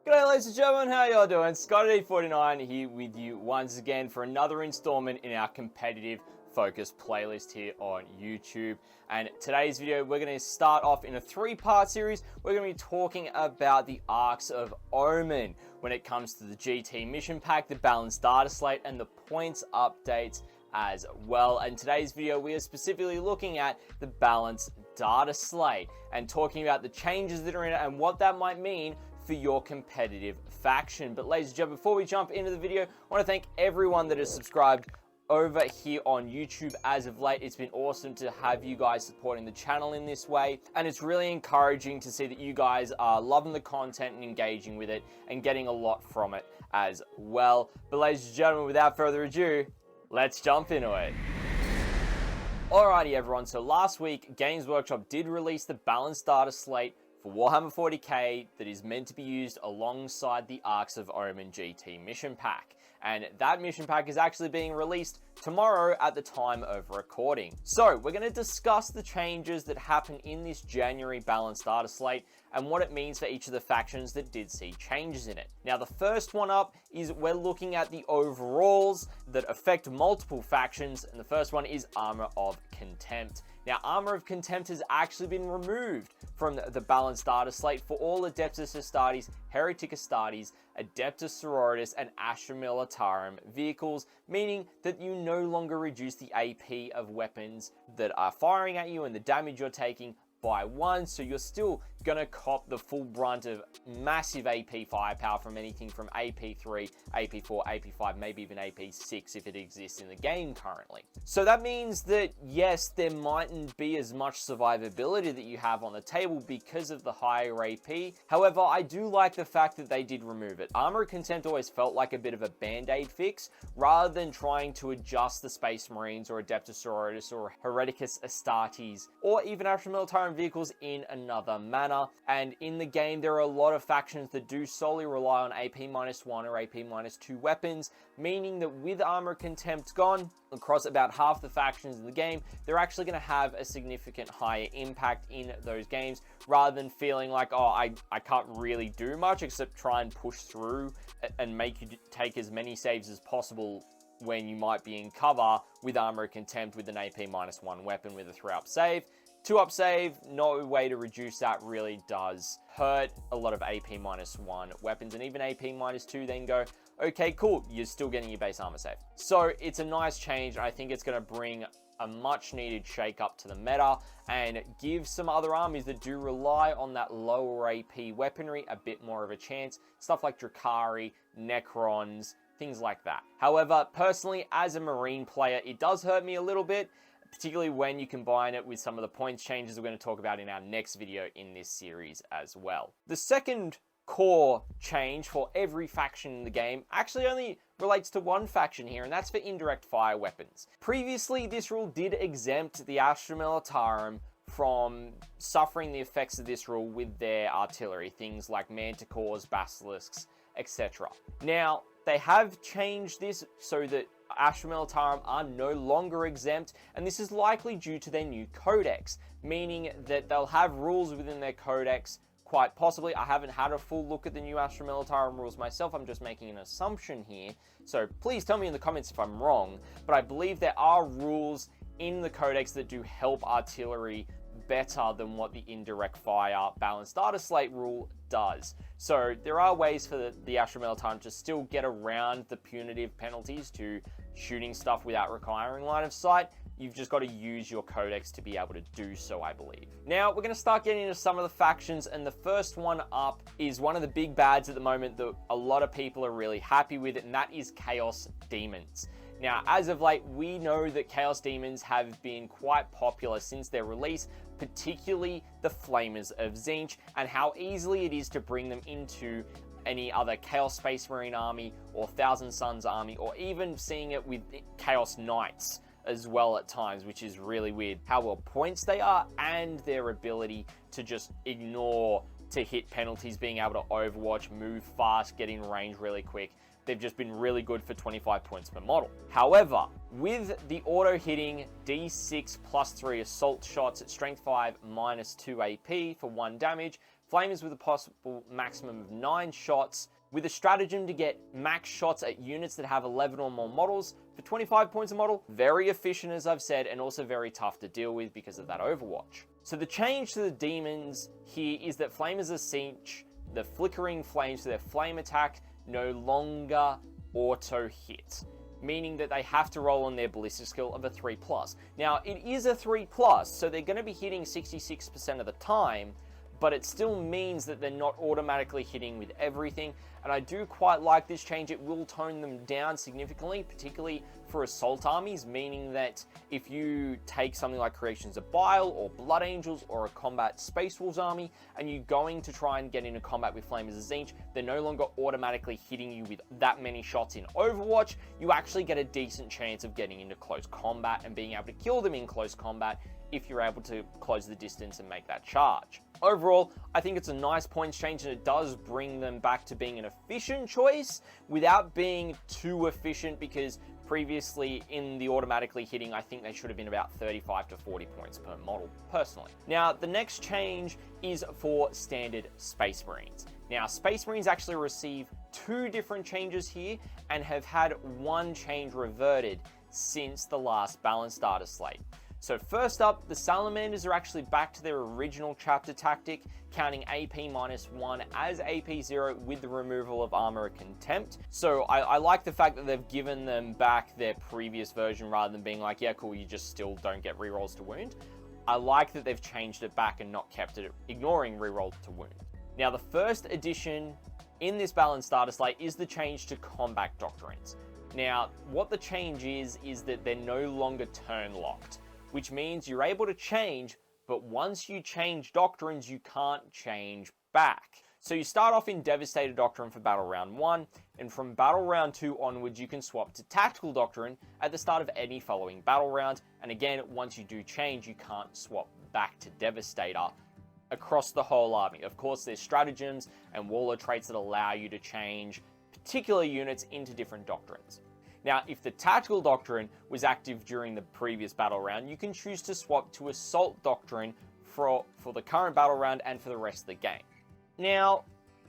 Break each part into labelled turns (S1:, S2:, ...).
S1: G'day ladies and gentlemen, how y'all doing? Scotty49 here with you once again for another installment in our competitive focus playlist here on YouTube. And today's video, we're going to start off in a three-part series. We're going to be talking about the Arks of Omen when it comes to the GT mission pack, the Balance Dataslate, and the points updates as well. And today's video, we are specifically looking at the Balance Dataslate and talking about the changes that are in it and what that might mean for your competitive faction. But ladies and gentlemen, before we jump into the video, I want to thank everyone that has subscribed over here on YouTube as of late. It's been awesome to have you guys supporting the channel in this way, and it's really encouraging to see that you guys are loving the content and engaging with it and getting a lot from it as well. But ladies and gentlemen, without further ado, let's jump into it. Alrighty everyone, so last week Games Workshop did release the Balance Dataslate for Warhammer 40k that is meant to be used alongside the Arks of Omen GT mission pack. And that mission pack is actually being released tomorrow at the time of recording. So we're going to discuss the changes that happen in this January Balance Dataslate and what it means for each of the factions that did see changes in it. Now the first one up is we're looking at the overalls that affect multiple factions, and the first one is Armor of Contempt. Now, Armor of Contempt has actually been removed from the Balance Dataslate for all Adeptus Astartes, Heretic Astartes, Adeptus Sororitas, and Astra Militarum vehicles, meaning that you no longer reduce the AP of weapons that are firing at you and the damage you're taking by one, so you're still gonna cop the full brunt of massive AP firepower from anything from AP3, AP4, AP5, maybe even AP6 if it exists in the game currently. So that means that yes, there mightn't be as much survivability that you have on the table because of the higher AP. However, I do like the fact that they did remove it. Armor of Contempt always felt like a bit of a band-aid fix rather than trying to adjust the Space Marines or Adeptus Sororitas or Hereticus Astartes or even Astra Militarum vehicles in another manner. And in the game, there are a lot of factions that do solely rely on AP-1 or AP-2 weapons, meaning that with Armor of Contempt gone across about half the factions in the game, they're actually going to have a significant higher impact in those games rather than feeling like, oh, I can't really do much except try and push through and make you take as many saves as possible when you might be in cover with Armor of Contempt with an AP-1 weapon with a 3-up save. 2-up save, no way to reduce that, really does hurt a lot of AP-1 weapons, and even AP-2 then go, okay, cool, you're still getting your base armor save. So it's a nice change, and I think it's going to bring a much needed shake up to the meta and give some other armies that do rely on that lower AP weaponry a bit more of a chance. Stuff like Drakari, Necrons, things like that. However, personally, as a Marine player, it does hurt me a little bit, particularly when you combine it with some of the points changes we're going to talk about in our next video in this series as well. The second core change for every faction in the game actually only relates to one faction here, and that's for indirect fire weapons. Previously, this rule did exempt the Astra Militarum from suffering the effects of this rule with their artillery, things like manticores, basilisks, etc. Now, they have changed this so that Astra Militarum are no longer exempt, and this is likely due to their new codex, meaning that they'll have rules within their codex, quite possibly. I haven't had a full look at the new Astra Militarum rules myself, I'm just making an assumption here, so please tell me in the comments if I'm wrong, but I believe there are rules in the codex that do help artillery better than what the indirect fire Balance Dataslate rule does. So there are ways for the Astra Militarum to still get around the punitive penalties to shooting stuff without requiring line of sight. You've just got to use your codex to be able to do so, I believe. Now, we're going to start getting into some of the factions, and the first one up is one of the big bads at the moment that a lot of people are really happy with, and that is Chaos Demons. Now, as of late, we know that Chaos Demons have been quite popular since their release, particularly the Flamers of Tzeentch, and how easily it is to bring them into any other Chaos Space Marine army or Thousand Suns army, or even seeing it with Chaos Knights as well at times, which is really weird. How well points they are and their ability to just ignore to hit penalties, being able to overwatch, move fast, get in range really quick. They've just been really good for 25 points per model. However, with the auto-hitting D6 +3 assault shots at strength 5 -2 AP for 1 damage, Flamers with a possible maximum of 9 shots, with a stratagem to get max shots at units that have 11 or more models for 25 points a model. Very efficient, as I've said, and also very tough to deal with because of that Overwatch. So the change to the demons here is that Flamers are Siege, the flickering flames for their flame attack no longer auto hit, meaning that they have to roll on their ballistic skill of a 3+. Now, it is a 3+, so they're going to be hitting 66% of the time, but it still means that they're not automatically hitting with everything, and I do quite like this change. It will tone them down significantly, particularly for assault armies, meaning that if you take something like Creations of Bile or Blood Angels or a combat Space Wolves army, and you're going to try and get into combat with Flamers of Tzeentch, they're no longer automatically hitting you with that many shots in Overwatch. You actually get a decent chance of getting into close combat and being able to kill them in close combat if you're able to close the distance and make that charge. Overall, I think it's a nice points change, and it does bring them back to being an efficient choice without being too efficient, because previously in the automatically hitting, I think they should have been about 35 to 40 points per model, personally. Now, the next change is for standard Space Marines. Now, Space Marines actually receive 2 different changes here and have had 1 change reverted since the last Balance Dataslate. So first up, the Salamanders are actually back to their original chapter tactic, counting AP-1 as AP0 with the removal of Armor of Contempt. So I like the fact that they've given them back their previous version rather than being like, yeah, cool, you just still don't get rerolls to wound. I like that they've changed it back and not kept it, ignoring reroll to wound. Now, the first addition in this Balance Dataslate is the change to combat doctrines. Now, what the change is that they're no longer turn locked, which means you're able to change, but once you change doctrines, you can't change back. So you start off in Devastator Doctrine for Battle Round 1, and from Battle Round 2 onwards, you can swap to Tactical Doctrine at the start of any following battle round, and again, once you do change, you can't swap back to Devastator across the whole army. Of course, there's stratagems and warlord traits that allow you to change particular units into different doctrines. Now, if the Tactical Doctrine was active during the previous battle round, you can choose to swap to Assault Doctrine for the current battle round and for the rest of the game. Now,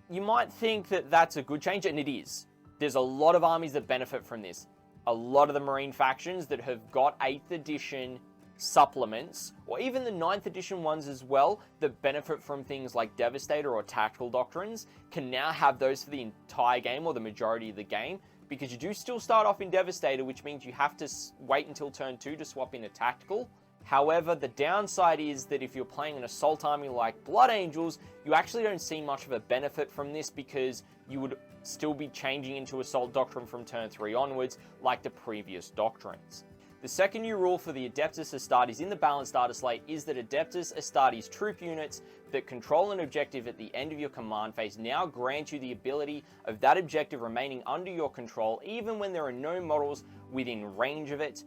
S1: you might think that that's a good change, and it is. There's a lot of armies that benefit from this. A lot of the Marine factions that have got 8th edition supplements, or even the 9th edition ones as well, that benefit from things like Devastator or Tactical Doctrines, can now have those for the entire game or the majority of the game, because you do still start off in Devastator, which means you have to wait until turn 2 to swap into Tactical. However, the downside is that if you're playing an assault army like Blood Angels, you actually don't see much of a benefit from this, because you would still be changing into Assault Doctrine from turn 3 onwards, like the previous doctrines. The second new rule for the Adeptus Astartes in the Balance Dataslate is that Adeptus Astartes troop units that control an objective at the end of your command phase now grant you the ability of that objective remaining under your control even when there are no models within range of it,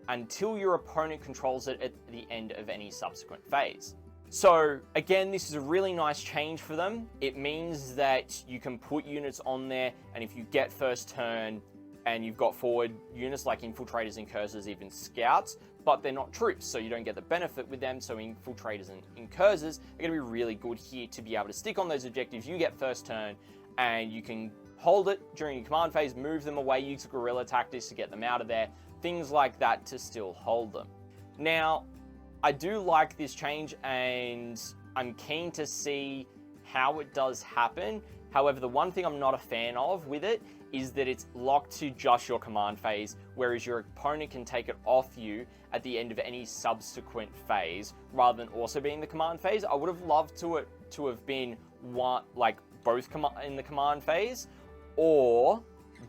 S1: until your opponent controls it at the end of any subsequent phase. So again, this is a really nice change for them. It means that you can put units on there, and if you get first turn, and you've got forward units like Infiltrators and Cursors, even Scouts, but they're not troops, so you don't get the benefit with them, so Infiltrators and Cursors are going to be really good here to be able to stick on those objectives. You get first turn, and you can hold it during your command phase, move them away, use guerrilla tactics to get them out of there, things like that to still hold them. Now, I do like this change, and I'm keen to see how it does happen. However, the one thing I'm not a fan of with it is that it's locked to just your command phase, whereas your opponent can take it off you at the end of any subsequent phase, rather than also being the command phase. I would have loved to have been one, like both in the command phase, or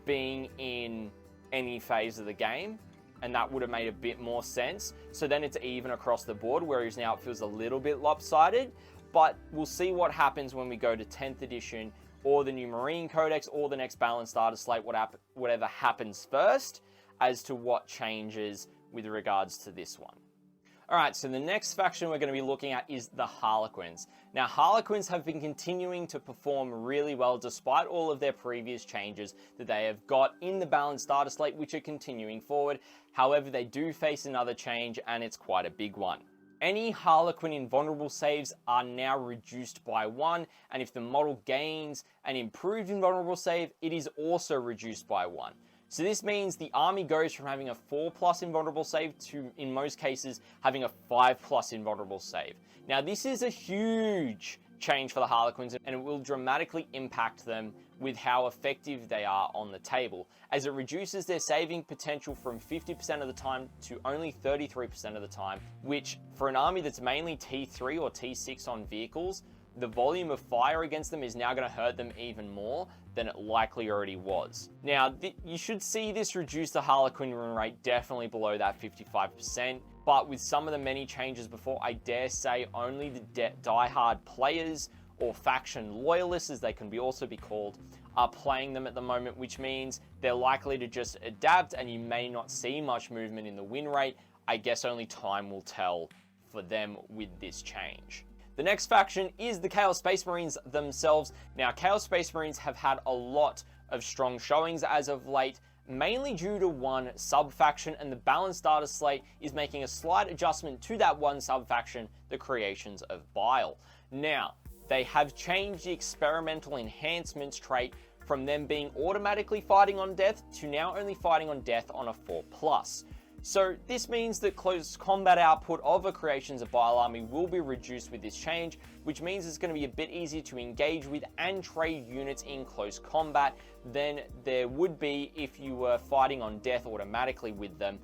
S1: being in any phase of the game, and that would have made a bit more sense. So then it's even across the board, whereas now it feels a little bit lopsided. But we'll see what happens when we go to 10th edition, or the new Marine Codex, or the next Balance Dataslate, whatever happens first, as to what changes with regards to this one. Alright, so the next faction we're going to be looking at is the Harlequins. Now, Harlequins have been continuing to perform really well despite all of their previous changes that they have got in the Balance Dataslate, which are continuing forward. However, they do face another change, and it's quite a big one. Any Harlequin invulnerable saves are now reduced by 1, and if the model gains an improved invulnerable save, it is also reduced by 1. So this means the army goes from having a 4+ invulnerable save to, in most cases, having a 5+ invulnerable save. Now this is a huge change for the Harlequins, and it will dramatically impact them with how effective they are on the table, as it reduces their saving potential from 50% of the time to only 33% of the time, which for an army that's mainly T3 or T6 on vehicles, the volume of fire against them is now going to hurt them even more than it likely already was. Now, you should see this reduce the Harlequin win rate definitely below that 55%, but with some of the many changes before, I dare say only the die-hard players or faction loyalists, as they can also be called, are playing them at the moment, which means they're likely to just adapt and you may not see much movement in the win rate. I guess only time will tell for them with this change. The next faction is the Chaos Space Marines themselves. Now, Chaos Space Marines have had a lot of strong showings as of late, mainly due to one sub-faction, and the Balance Dataslate is making a slight adjustment to that one sub-faction, the Creations of Bile. Now, they have changed the experimental enhancements trait from them being automatically fighting on death to now only fighting on death on a 4+. So this means that close combat output of a Creations of Bile army will be reduced with this change, which means it's going to be a bit easier to engage with and trade units in close combat than there would be if you were fighting on death automatically with them,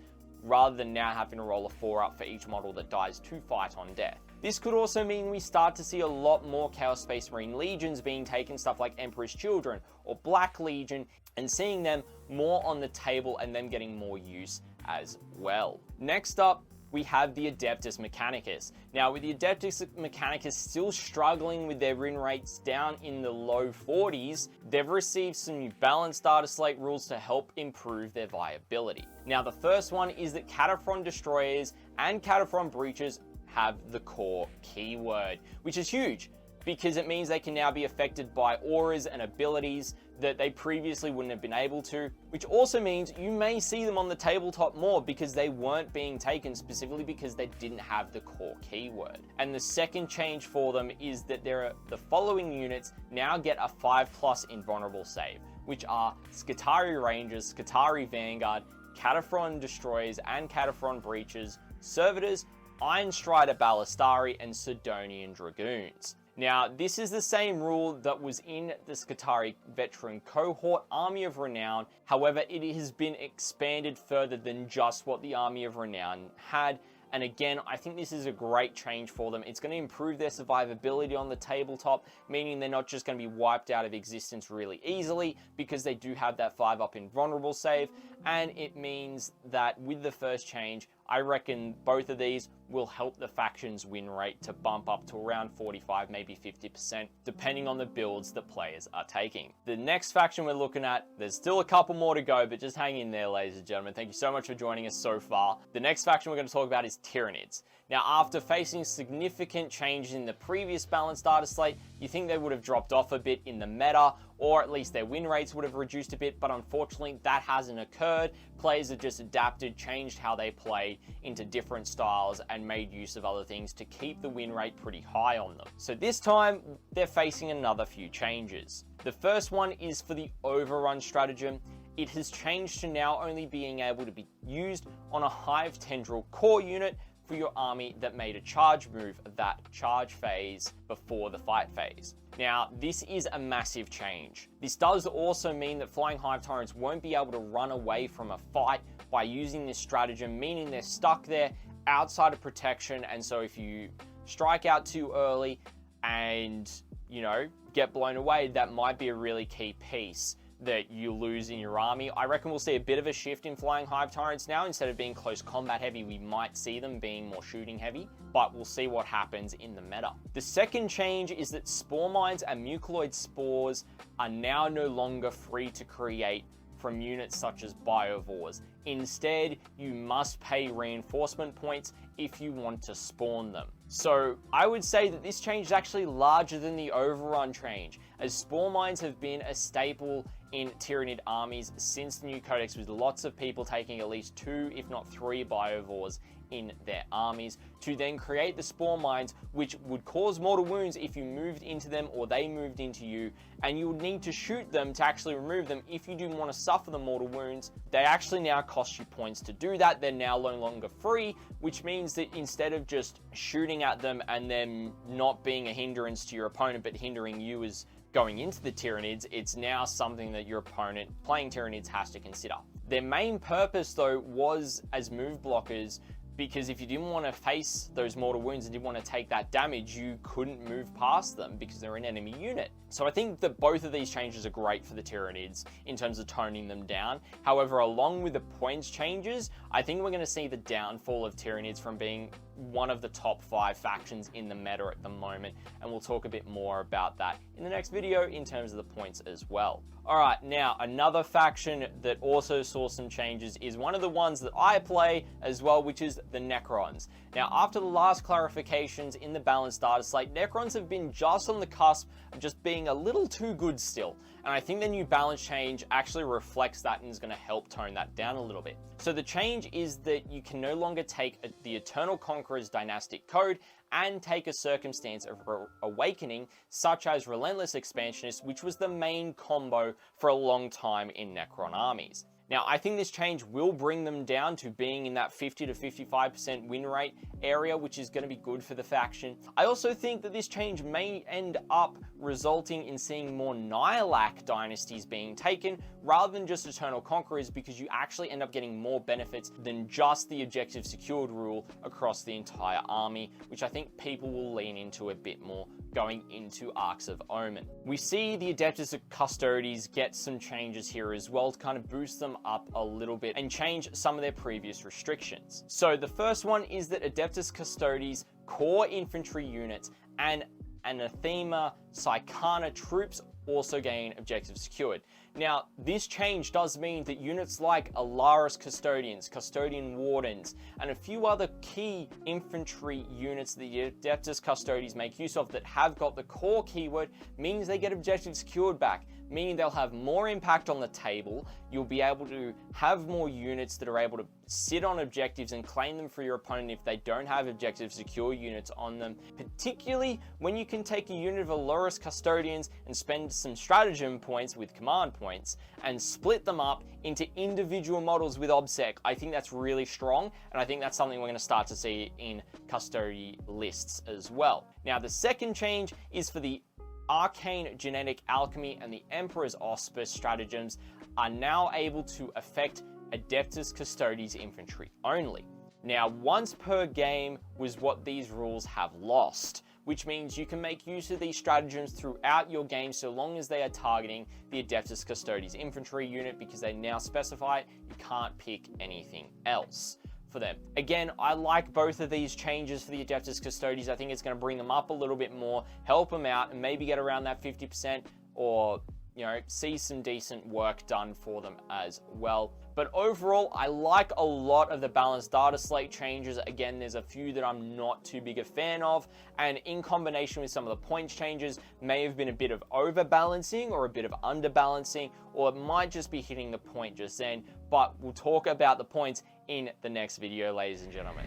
S1: rather than now having to roll a 4 up for each model that dies to fight on death. This could also mean we start to see a lot more Chaos Space Marine Legions being taken, stuff like Emperor's Children or Black Legion, and seeing them more on the table and them getting more use as well. Next up, we have the Adeptus Mechanicus. Now, with the Adeptus Mechanicus still struggling with their win rates down in the low 40s, they've received some new Balance Dataslate rules to help improve their viability. Now, the first one is that Cataphron Destroyers and Cataphron Breaches have the core keyword, which is huge because it means they can now be affected by auras and abilities that they previously wouldn't have been able to, which also means you may see them on the tabletop more because they weren't being taken specifically because they didn't have the core keyword. And the second change for them is that the following units now get a 5+ invulnerable save, which are Skitarii Rangers, Skitarii Vanguard, Cataphron Destroyers and Cataphron Breaches, Servitors, Iron Strider Ballistari, and Sidonian Dragoons. Now, this is the same rule that was in the Skitarii Veteran Cohort Army of Renown. However, it has been expanded further than just what the Army of Renown had. And again, I think this is a great change for them. It's going to improve their survivability on the tabletop, meaning they're not just going to be wiped out of existence really easily because they do have that 5+ invulnerable save. And it means that with the first change, I reckon both of these will help the faction's win rate to bump up to around 45, maybe 50%, depending on the builds that players are taking. The next faction we're looking at, there's still a couple more to go, but just hang in there, ladies and gentlemen. Thank you so much for joining us so far. The next faction we're going to talk about is Tyranids. Now, after facing significant changes in the previous Balance Dataslate, you think they would have dropped off a bit in the meta, or at least their win rates would have reduced a bit, but unfortunately that hasn't occurred. Players have just adapted, changed how they play into different styles, and made use of other things to keep the win rate pretty high on them. So this time, they're facing another few changes. The first one is for the Overrun stratagem. It has changed to now only being able to be used on a Hive Tendril core unit for your army that made a charge move that charge phase before the fight phase. Now, this is a massive change. This does also mean that Flying Hive Tyrants won't be able to run away from a fight by using this stratagem, meaning they're stuck there outside of protection, and so if you strike out too early and, you know, get blown away, that might be a really key piece that you lose in your army. I reckon we'll see a bit of a shift in Flying Hive Tyrants now. Instead of being close combat heavy, we might see them being more shooting heavy, but we'll see what happens in the meta. The second change is that Spore Mines and Mucoloid Spores are now no longer free to create from units such as Biovores. Instead, you must pay reinforcement points if you want to spawn them. So I would say that this change is actually larger than the overrun change, as spore mines have been a staple in Tyranid armies since the new codex, with lots of people taking at least 2 if not 3 biovores in their armies to then create the spore mines, which would cause mortal wounds if you moved into them or they moved into you, and you would need to shoot them to actually remove them if you didn't want to suffer the mortal wounds. They actually now cost you points to do that. They're now no longer free, which means that instead of just shooting at them and then not being a hindrance to your opponent but hindering you as going into the Tyranids, it's now something that your opponent playing Tyranids has to consider. Their main purpose though was as move blockers, because if you didn't want to face those mortal wounds and didn't want to take that damage, you couldn't move past them because they're an enemy unit. So I think that both of these changes are great for the Tyranids in terms of toning them down. However, along with the points changes, I think we're going to see the downfall of Tyranids from being one of the top 5 factions in the meta at the moment, and we'll talk a bit more about that in the next video in terms of the points as well. Alright, now another faction that also saw some changes is one of the ones that I play as well, which is the Necrons. Now, after the last clarifications in the Balance Dataslate, Necrons have been just on the cusp of just being a little too good still, and I think the new balance change actually reflects that and is going to help tone that down a little bit. So the change is that you can no longer take the Eternal Conqueror's dynastic code and take a Circumstance of Awakening, such as Relentless Expansionist, which was the main combo for a long time in Necron armies. Now, I think this change will bring them down to being in that 50 to 55% win rate area, which is going to be good for the faction. I also think that this change may end up resulting in seeing more Nihilak dynasties being taken rather than just Eternal Conquerors, because you actually end up getting more benefits than just the objective secured rule across the entire army, which I think people will lean into a bit more going into Arks of Omen. We see the Adeptus Custodes get some changes here as well to kind of boost them up a little bit and change some of their previous restrictions. So the first one is that Adeptus Custodes core infantry units and Anathema Psychana troops also gain objectives secured. Now, this change does mean that units like Alaris Custodians, Custodian Wardens, and a few other key infantry units that the Adeptus Custodes make use of that have got the core keyword means they get objectives secured back, meaning they'll have more impact on the table. You'll be able to have more units that are able to sit on objectives and claim them for your opponent if they don't have objective secure units on them, particularly when you can take a unit of Alaris Custodians and spend some stratagem points with command points and split them up into individual models with OBSEC. I think that's really strong, and I think that's something we're going to start to see in custody lists as well. Now, the second change is for the Arcane Genetic Alchemy and the Emperor's Auspice stratagems are now able to affect Adeptus Custodes infantry only. Now, once per game was what these rules have lost, which means you can make use of these stratagems throughout your game so long as they are targeting the Adeptus Custodes infantry unit, because they now specify it. You can't pick anything else for them. Again, I like both of these changes for the Adeptus Custodes. I think it's going to bring them up a little bit more, help them out, and maybe get around that 50% or, you know, see some decent work done for them as well. But overall, I like a lot of the Balance Dataslate changes. Again, there's a few that I'm not too big a fan of, and in combination with some of the points changes, may have been a bit of overbalancing or a bit of underbalancing, or it might just be hitting the point just then. But we'll talk about the points in the next video, ladies and gentlemen.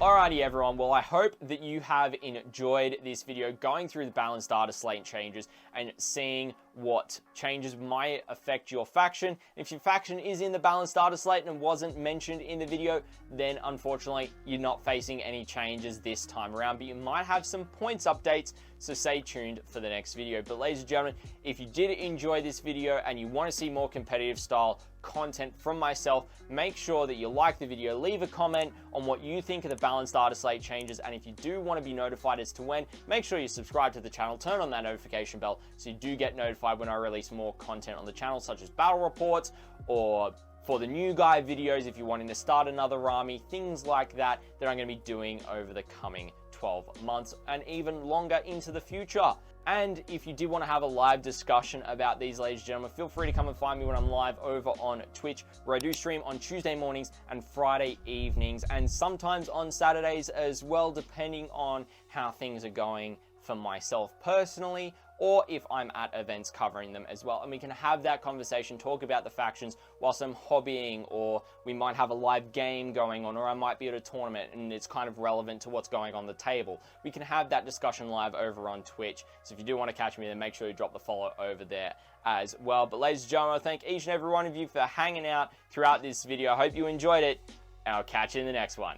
S1: Alrighty everyone, well I hope that you have enjoyed this video going through the Balance Dataslate changes and seeing what changes might affect your faction. If your faction is in the Balance Dataslate and wasn't mentioned in the video, then unfortunately you're not facing any changes this time around, but you might have some points updates, so stay tuned for the next video. But ladies and gentlemen, if you did enjoy this video and you want to see more competitive style content from myself, make sure that you like the video, leave a comment on what you think of the Balance Dataslate changes, and if you do want to be notified as to when, make sure you subscribe to the channel, turn on that notification bell so you do get notified when I release more content on the channel, such as battle reports or for the new guy videos if you're wanting to start another army, things like that that I'm going to be doing over the coming 12 months and even longer into the future. And if you did want to have a live discussion about these, ladies and gentlemen, feel free to come and find me when I'm live over on Twitch, where I do stream on Tuesday mornings and Friday evenings, and sometimes on Saturdays as well, depending on how things are going for myself personally, or if I'm at events covering them as well. And we can have that conversation, talk about the factions whilst I'm hobbying, or we might have a live game going on, or I might be at a tournament and it's kind of relevant to what's going on the table. We can have that discussion live over on Twitch. So if you do want to catch me, then make sure you drop the follow over there as well. But ladies and gentlemen, I thank each and every one of you for hanging out throughout this video. I hope you enjoyed it, and I'll catch you in the next one.